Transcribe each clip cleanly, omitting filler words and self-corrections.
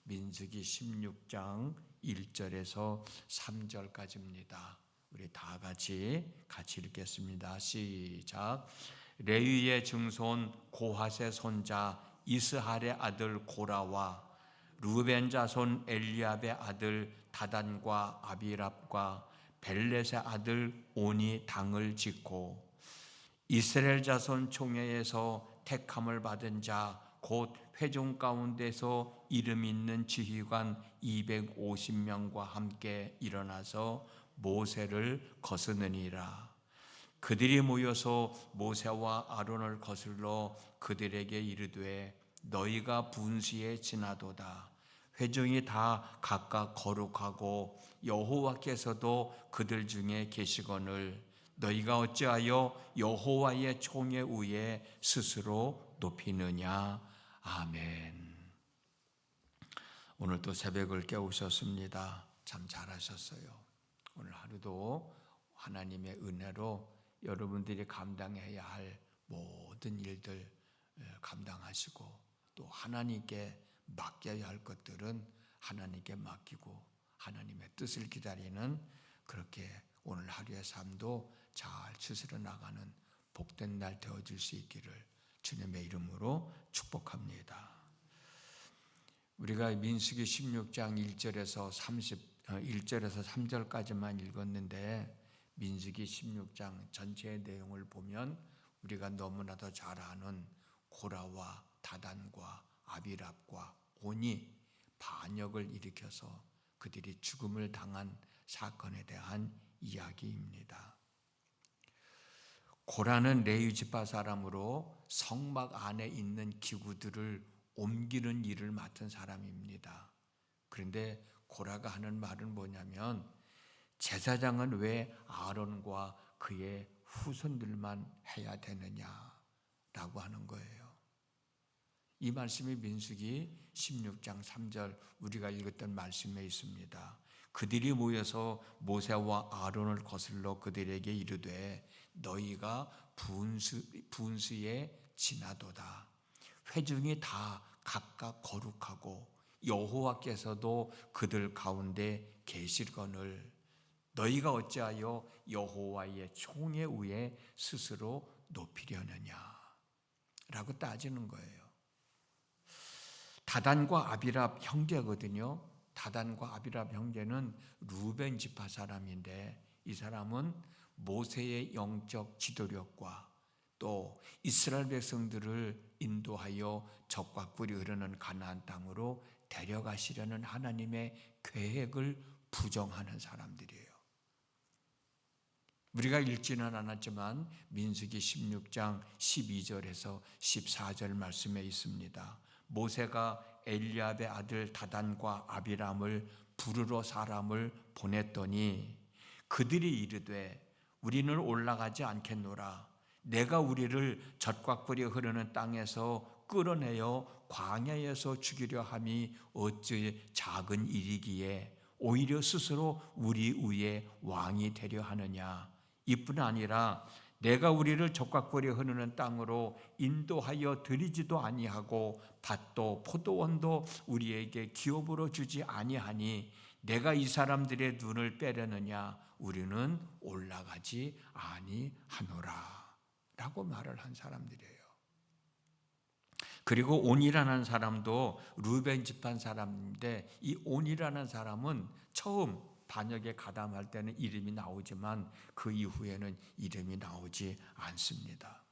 민수기 16장 1절에서 3절까지입니다. 우리 다 같이 읽겠습니다. 시작. 레위의 증손 고핫의 손자 이스할의 아들 고라와 루벤 자손 엘리압의 아들 다단과 아비랍과 벨렛의 아들 온이 당을 짓고 이스라엘 자손 총회에서 택함을 받은 자 곧 회중 가운데서 이름 있는 지휘관 250명과 함께 일어나서 모세를 거스르니라. 그들이 모여서 모세와 아론을 거슬러 그들에게 이르되 너희가 분수에 지나도다. 회중이 다 각각 거룩하고 여호와께서도 그들 중에 계시거늘 너희가 어찌하여 여호와의 총회 위에 스스로 높이느냐. 아멘. 오늘 또 새벽을 깨우셨습니다. 참 잘하셨어요. 오늘 하루도 하나님의 은혜로 여러분들이 감당해야 할 모든 일들 감당하시고 또 하나님께 맡겨야 할 것들은 하나님께 맡기고 하나님의 뜻을 기다리는 그렇게 오늘 하루의 삶도 잘 추스려 나가는 복된 날 되어질 수 있기를 주님의 이름으로 축복합니다. 우리가 민수기 16장 1절에서 3절까지만 읽었는데 민수기 16장 전체의 내용을 보면 우리가 너무나도 잘 아는 고라와 다단과 아비랍과 온이 반역을 일으켜서 그들이 죽음을 당한 사건에 대한 이야기입니다. 고라는 레위 지파 사람으로 성막 안에 있는 기구들을 옮기는 일을 맡은 사람입니다. 그런데 고라가 하는 말은 뭐냐면 제사장은 왜 아론과 그의 후손들만 해야 되느냐라고 하는 거예요. 이 말씀이 민수기 16장 3절 우리가 읽었던 말씀에 있습니다. 그들이 모여서 모세와 아론을 거슬러 그들에게 이르되 너희가 분수에 지나도다. 회중이 다 각각 거룩하고 여호와께서도 그들 가운데 계시거늘 너희가 어찌하여 여호와의 총회 위에 스스로 높이려느냐 라고 따지는 거예요. 다단과 아비랍 형제거든요. 다단과 아비랍 형제는 루벤 지파 사람인데 이 사람은 모세의 영적 지도력과 또 이스라엘 백성들을 인도하여 적과 꿀이 흐르는 가나안 땅으로 데려가시려는 하나님의 계획을 부정하는 사람들이에요. 우리가 읽지는 않았지만 민수기 16장 12절에서 14절 말씀에 있습니다. 모세가 엘리압의 아들 다단과 아비람을 부르러 사람을 보냈더니 그들이 이르되 우리는 올라가지 않겠노라. 내가 우리를 젖과 꿀이 흐르는 땅에서 끌어내어 광야에서 죽이려 함이 어찌 작은 일이기에 오히려 스스로 우리 위에 왕이 되려 하느냐. 이뿐 아니라 내가 우리를 젖과 꿀이 흐르는 땅으로 인도하여 드리지도 아니하고 밭도 포도원도 우리에게 기업으로 주지 아니하니 내가 이 사람들의 눈을 빼려느냐. 우리는 올라가지 아니하노라 라고 말을 한 사람들이에요. 그리고 온이라는 사람도 루벤 집안 사람인데 이 온이라는 사람은 처음 반역에 가담할 때는 이름이 나오지만 그 이후에는 이름이 나오지 않습니다.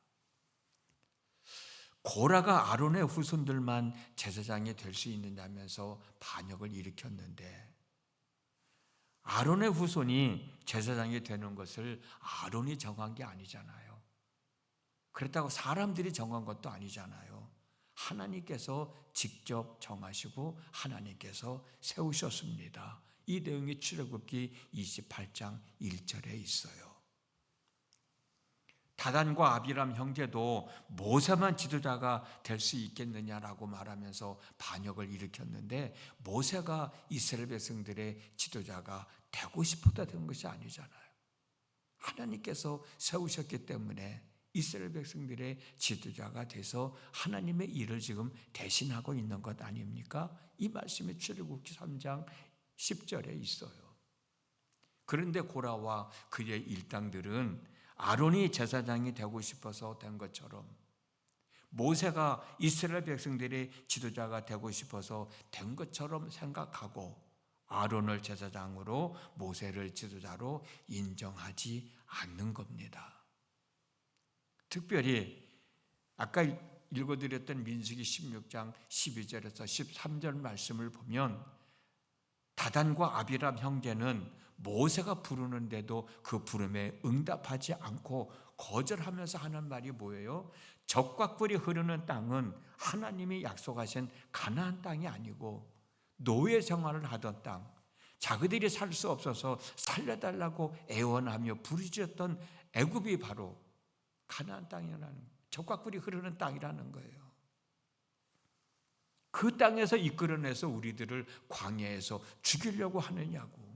고라가 아론의 후손들만 제사장이 될 수 있느냐면서 반역을 일으켰는데 아론의 후손이 제사장이 되는 것을 아론이 정한 게 아니잖아요. 그렇다고 사람들이 정한 것도 아니잖아요. 하나님께서 직접 정하시고 하나님께서 세우셨습니다. 이 내용이 출애굽기 28장 1절에 있어요. 다단과 아비람 형제도 모세만 지도자가 될 수 있겠느냐라고 말하면서 반역을 일으켰는데 모세가 이스라엘 백성들의 지도자가 되고 싶어도 된 것이 아니잖아요. 하나님께서 세우셨기 때문에 이스라엘 백성들의 지도자가 돼서 하나님의 일을 지금 대신하고 있는 것 아닙니까? 이 말씀이 출애굽기 3장 10절에 있어요. 그런데 고라와 그의 일당들은 아론이 제사장이 되고 싶어서 된 것처럼, 모세가 이스라엘 백성들의 지도자가 되고 싶어서 된 것처럼 생각하고 아론을 제사장으로, 모세를 지도자로 인정하지 않는 겁니다. 특별히 아까 읽어드렸던 민수기 16장 12절에서 13절 말씀을 보면 다단과 아비람 형제는 모세가 부르는데도 그 부름에 응답하지 않고 거절하면서 하는 말이 뭐예요? 적과 꿀이 흐르는 땅은 하나님이 약속하신 가나안 땅이 아니고 노예 생활을 하던 땅, 자기들이 살 수 없어서 살려달라고 애원하며 부르짖었던 애굽이 바로 가나안 땅이라는, 적과 꿀이 흐르는 땅이라는 거예요. 그 땅에서 이끌어내서 우리들을 광야에서 죽이려고 하느냐고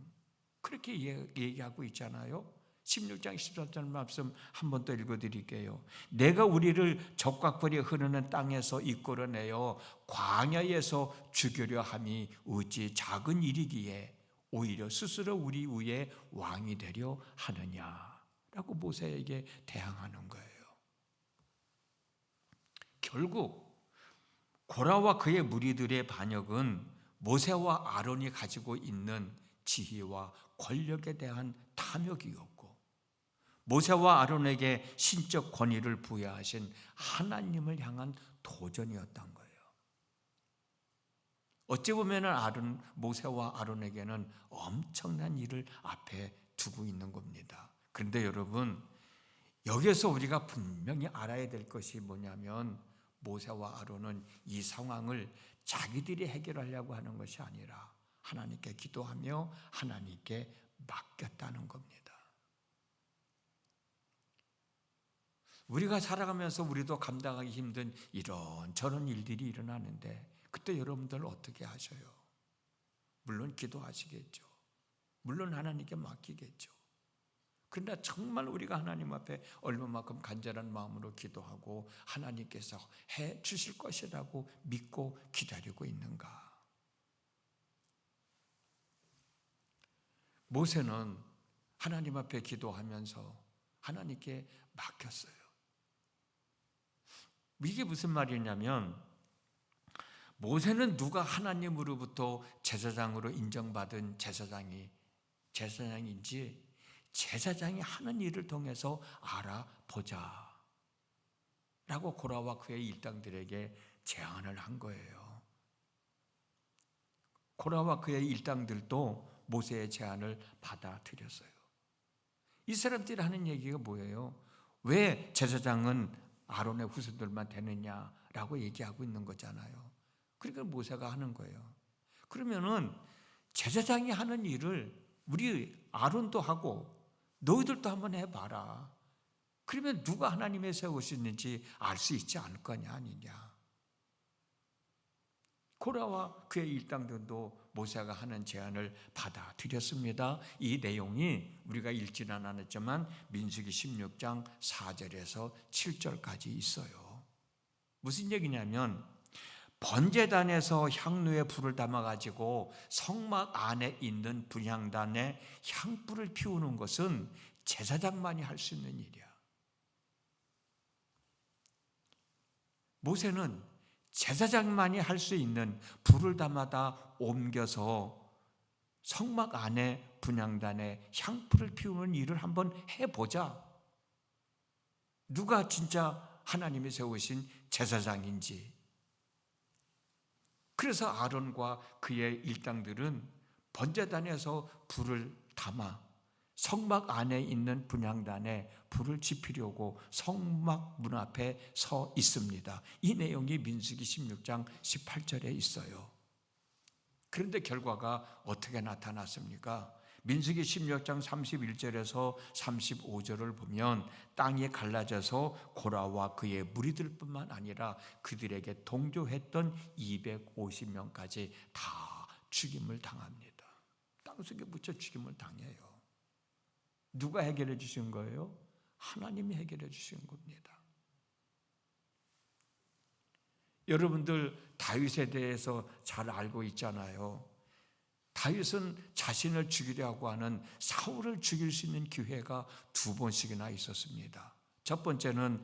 그렇게 얘기하고 있잖아요. 16장 14절 말씀 한 번 더 읽어드릴게요. 내가 우리를 적과 꿀이 흐르는 땅에서 이끌어내어 광야에서 죽이려 함이 어찌 작은 일이기에 오히려 스스로 우리 위에 왕이 되려 하느냐라고 모세에게 대항하는 거예요. 결국 고라와 그의 무리들의 반역은 모세와 아론이 가지고 있는 지혜와 권력에 대한 탐욕이었고, 모세와 아론에게 신적 권위를 부여하신 하나님을 향한 도전이었던 거예요. 어찌 보면 모세와 아론에게는 엄청난 일을 앞에 두고 있는 겁니다. 그런데 여러분, 여기에서 우리가 분명히 알아야 될 것이 뭐냐면, 모세와 아론은 이 상황을 자기들이 해결하려고 하는 것이 아니라 하나님께 기도하며 하나님께 맡겼다는 겁니다. 우리가 살아가면서 우리도 감당하기 힘든 이런저런 일들이 일어나는데 그때 여러분들 어떻게 하셔요? 물론 기도하시겠죠. 물론 하나님께 맡기겠죠. 그러나 정말 우리가 하나님 앞에 얼마만큼 간절한 마음으로 기도하고 하나님께서 해 주실 것이라고 믿고 기다리고 있는가? 모세는 하나님 앞에 기도하면서 하나님께 맡겼어요. 이게 무슨 말이냐면, 모세는 누가 하나님으로부터 제사장으로 인정받은 제사장인지 제사장이 하는 일을 통해서 알아보자 라고 고라와 그의 일당들에게 제안을 한 거예요. 고라와 그의 일당들도 모세의 제안을 받아들였어요. 이 사람들이 하는 얘기가 뭐예요? 왜 제사장은 아론의 후손들만 되느냐라고 얘기하고 있는 거잖아요. 그러니까 모세가 하는 거예요. 그러면은 제사장이 하는 일을 우리 아론도 하고 너희들도 한번 해봐라. 그러면 누가 하나님의 세우시는지 알 수 있지 않을 거냐 아니냐. 고라와 그의 일당들도 모세가 하는 제안을 받아들였습니다. 이 내용이 우리가 읽지는 않았지만 민수기 16장 4절에서 7절까지 있어요. 무슨 얘기냐면, 번제단에서 향로에 불을 담아가지고 성막 안에 있는 분향단에 향불을 피우는 것은 제사장만이 할 수 있는 일이야. 모세는 제사장만이 할 수 있는 불을 담아다 옮겨서 성막 안에 분향단에 향불을 피우는 일을 한번 해보자. 누가 진짜 하나님이 세우신 제사장인지. 그래서 아론과 그의 일당들은 번제단에서 불을 담아 성막 안에 있는 분향단에 불을 지피려고 성막 문 앞에 서 있습니다. 이 내용이 민수기 16장 18절에 있어요. 그런데 결과가 어떻게 나타났습니까? 민수기 16장 31절에서 35절을 보면 땅이 갈라져서 고라와 그의 무리들뿐만 아니라 그들에게 동조했던 250명까지 다 죽임을 당합니다. 땅속에 묻혀 죽임을 당해요. 누가 해결해 주신 거예요? 하나님이 해결해 주신 겁니다. 여러분들 다윗에 대해서 잘 알고 있잖아요. 다윗은 자신을 죽이려고 하는 사울을 죽일 수 있는 기회가 2번씩이나 있었습니다. 첫 번째는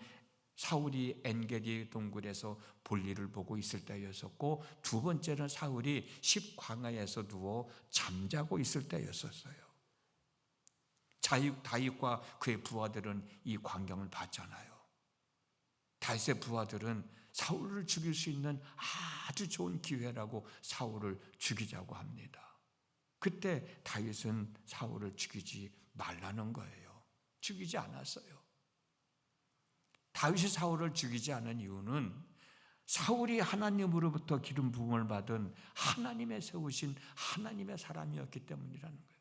사울이 엔게디 동굴에서 볼일을 보고 있을 때였었고, 2번째는 사울이 십광야에서 누워 잠자고 있을 때였었어요. 다윗과 그의 부하들은 이 광경을 봤잖아요. 다윗의 부하들은 사울을 죽일 수 있는 아주 좋은 기회라고 사울을 죽이자고 합니다. 그때 다윗은 사울을 죽이지 말라는 거예요. 죽이지 않았어요. 다윗이 사울을 죽이지 않은 이유는 사울이 하나님으로부터 기름 부음을 받은 하나님의 세우신 하나님의 사람이었기 때문이라는 거예요.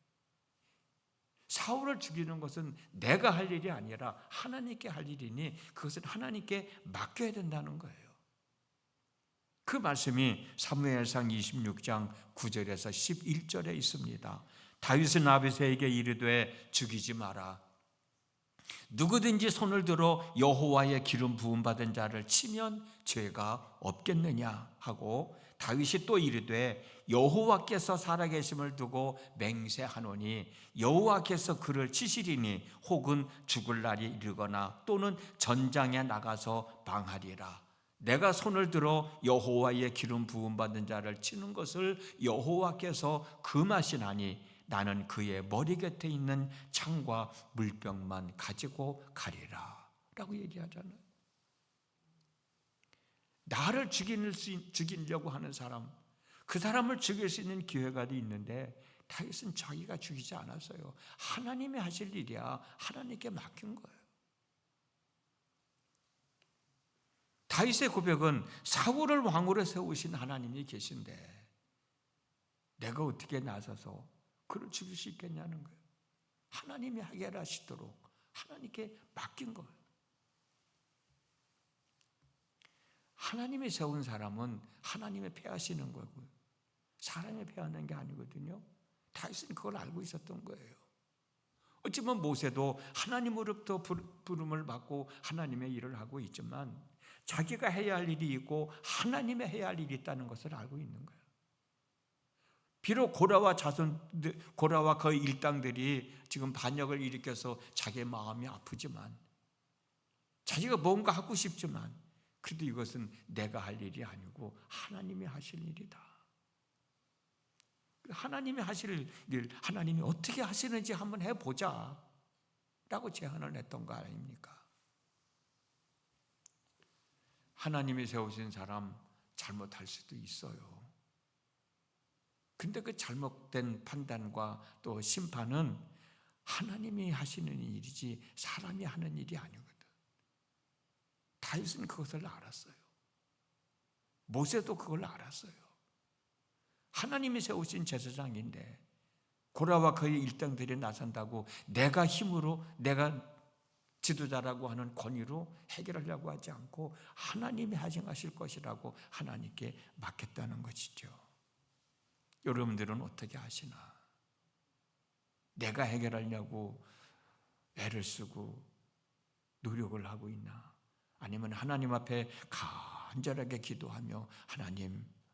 사울을 죽이는 것은 내가 할 일이 아니라 하나님께 할 일이니 그것은 하나님께 맡겨야 된다는 거예요. 그 말씀이 사무엘상 26장 9절에서 11절에 있습니다. 다윗은 아비새에게 이르되 죽이지 마라. 누구든지 손을 들어 여호와의 기름 부음 받은 자를 치면 죄가 없겠느냐 하고, 다윗이 또 이르되 여호와께서 살아계심을 두고 맹세하노니 여호와께서 그를 치시리니 혹은 죽을 날이 이르거나 또는 전장에 나가서 방하리라. 내가 손을 들어 여호와의 기름 부음 받은 자를 치는 것을 여호와께서 금하시나니 나는 그의 머리 곁에 있는 창과 물병만 가지고 가리라 라고 얘기하잖아요. 나를 죽이려고 하는 사람, 그 사람을 죽일 수 있는 기회가 있는데 다윗은 자기가 죽이지 않았어요. 하나님이 하실 일이야. 하나님께 맡긴 거예요. 다윗의 고백은 사울을 왕으로 세우신 하나님이 계신데 내가 어떻게 나서서 그를 죽일 수 있겠냐는 거예요. 하나님이 해결하시도록 하나님께 맡긴 거예요. 하나님이 세운 사람은 하나님이 폐하시는 거고요. 사람이 폐하는 게 아니거든요. 다윗은 그걸 알고 있었던 거예요. 어쩌면 모세도 하나님으로부터 부름을 받고 하나님의 일을 하고 있지만 자기가 해야 할 일이 있고 하나님의 해야 할 일이 있다는 것을 알고 있는 거예요. 비록 고라와 그의 일당들이 지금 반역을 일으켜서 자기의 마음이 아프지만, 자기가 뭔가 하고 싶지만, 그래도 이것은 내가 할 일이 아니고 하나님이 하실 일이다. 하나님이 하실 일, 하나님이 어떻게 하시는지 한번 해보자 라고 제안을 했던 거 아닙니까? 하나님이 세우신 사람 잘못할 수도 있어요. 근데 그 잘못된 판단과 또 심판은 하나님이 하시는 일이지 사람이 하는 일이 아니거든. 다윗은 그것을 알았어요. 모세도 그걸 알았어요. 하나님이 세우신 제사장인데 고라와 그의 일당들이 나선다고 내가 힘으로, 내가 지도자라고 하는 권위로 해결하려고 하지 않고 하나님이 하실 것이라고 하나님께 맡겼다는 것이죠. 여러분들은 어떻게 하시나? 내가 해결하려고 애를 쓰고 노력을 하고 있나? 아니면 하나님 앞에 간절하게 기도하며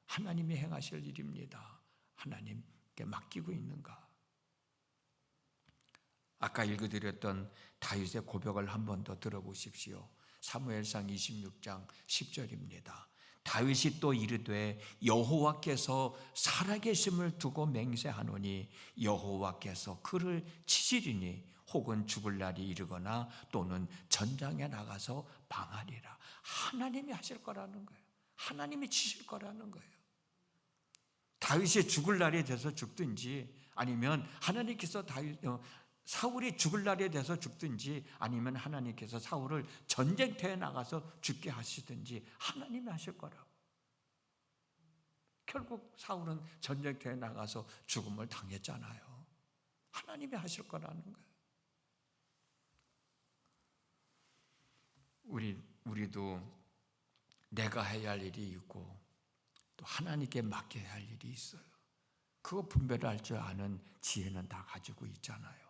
하나님이 행하실 일입니다. 하나님께 맡기고 있는가? 아까 읽어드렸던 다윗의 고백을 한 번 더 들어보십시오. 사무엘상 26장 10절입니다. 다윗이 또 이르되 여호와께서 살아계심을 두고 맹세하노니 여호와께서 그를 치시리니 혹은 죽을 날이 이르거나 또는 전장에 나가서 방하리라. 하나님이 하실 거라는 거예요. 하나님이 치실 거라는 거예요. 다윗이 죽을 날이 돼서 죽든지, 아니면 하나님께서 사울이 죽을 날에 돼서 죽든지, 아니면 하나님께서 사울을 전쟁터에 나가서 죽게 하시든지 하나님이 하실 거라고. 결국 사울은 전쟁터에 나가서 죽음을 당했잖아요. 하나님이 하실 거라는 거예요. 우리도 내가 해야 할 일이 있고 또 하나님께 맡겨야 할 일이 있어요. 그거 분별할 줄 아는 지혜는 다 가지고 있잖아요.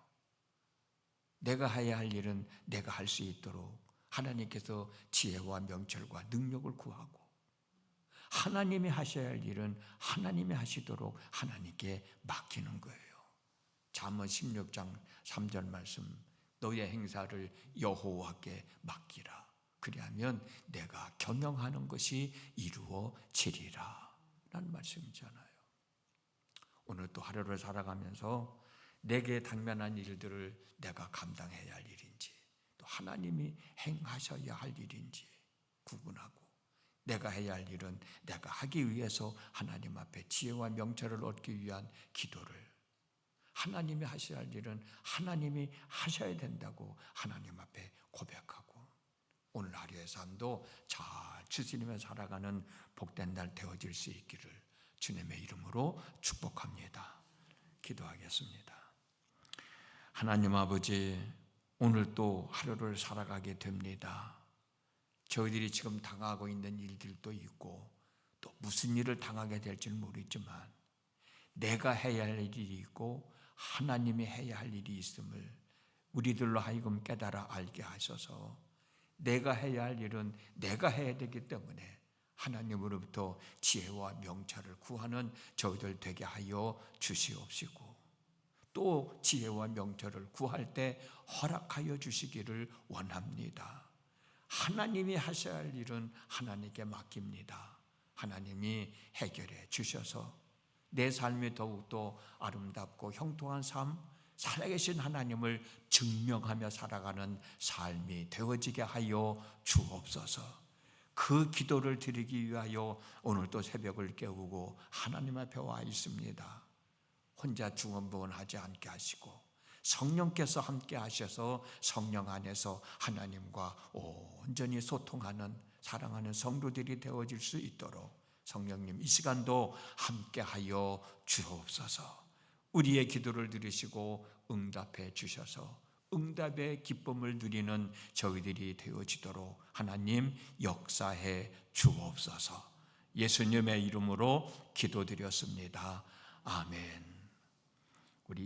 내가 해야 할 일은 내가 할 수 있도록 하나님께서 지혜와 명철과 능력을 구하고, 하나님이 하셔야 할 일은 하나님이 하시도록 하나님께 맡기는 거예요. 잠언 16장 3절 말씀, 너의 행사를 여호와께 맡기라. 그리하면 내가 경영하는 것이 이루어지리라 라는 말씀이잖아요. 오늘 또 하루를 살아가면서 내게 당면한 일들을 내가 감당해야 할 일인지, 또 하나님이 행하셔야 할 일인지 구분하고, 내가 해야 할 일은 내가 하기 위해서 하나님 앞에 지혜와 명철을 얻기 위한 기도를, 하나님이 하셔야 할 일은 하나님이 하셔야 된다고 하나님 앞에 고백하고, 오늘 하루의 삶도 잘 추스리며 살아가는 복된 날 되어질 수 있기를 주님의 이름으로 축복합니다. 기도하겠습니다. 하나님 아버지, 오늘 또 하루를 살아가게 됩니다. 저희들이 지금 당하고 있는 일들도 있고 또 무슨 일을 당하게 될지는 모르지만 내가 해야 할 일이 있고 하나님이 해야 할 일이 있음을 우리들로 하여금 깨달아 알게 하셔서 내가 해야 할 일은 내가 해야 되기 때문에 하나님으로부터 지혜와 명철을 구하는 저희들 되게 하여 주시옵시고, 또 지혜와 명철을 구할 때 허락하여 주시기를 원합니다. 하나님이 하셔야 할 일은 하나님께 맡깁니다. 하나님이 해결해 주셔서 내 삶이 더욱더 아름답고 형통한 삶, 살아계신 하나님을 증명하며 살아가는 삶이 되어지게 하여 주옵소서. 그 기도를 드리기 위하여 오늘도 새벽을 깨우고 하나님 앞에 와 있습니다. 혼자 중언부언하지 않게 하시고 성령께서 함께 하셔서 성령 안에서 하나님과 온전히 소통하는 사랑하는 성도들이 되어질 수 있도록 성령님 이 시간도 함께하여 주옵소서. 우리의 기도를 들으시고 응답해 주셔서 응답의 기쁨을 누리는 저희들이 되어지도록 하나님 역사해 주옵소서. 예수님의 이름으로 기도드렸습니다. 아멘. 우리